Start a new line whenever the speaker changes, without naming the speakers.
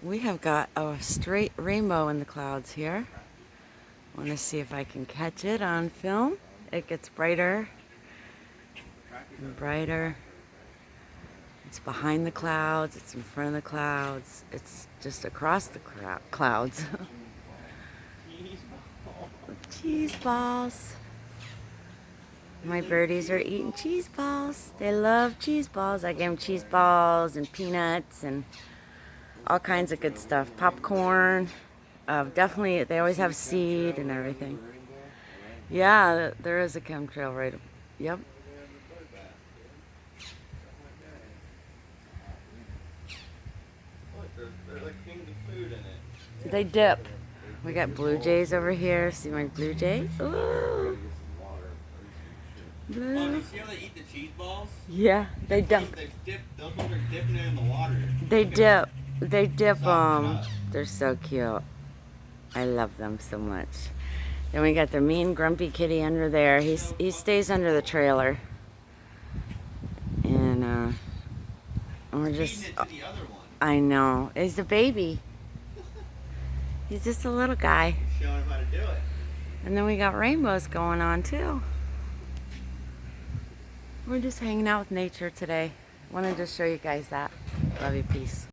We have got a straight rainbow in the clouds here. I want to see if I can catch it on film. It gets brighter and brighter. It's behind the clouds, it's in front of the clouds, it's just across the clouds. Cheese balls. My birdies are eating cheese balls. They love cheese balls. I gave them cheese balls and peanuts and all kinds of good stuff. Popcorn. Definitely, they always have seed and everything. Yeah, there is a chemtrail right. Yep. They dip. We got blue jays over here. See my blue jay? Ooh. Blue.
Oh, you see how they eat the cheese balls?
Yeah, they dip.
Those ones are dipping it in the water.
They dip. They dip them. They're so cute. I love them so much. Then we got the mean grumpy kitty under there. He stays under the trailer. And we're just... I know. He's a baby. He's just a little guy.
Showing him how to do it.
And then we got rainbows going on too. We're just hanging out with nature today. Wanted to show you guys that. Love you, peace.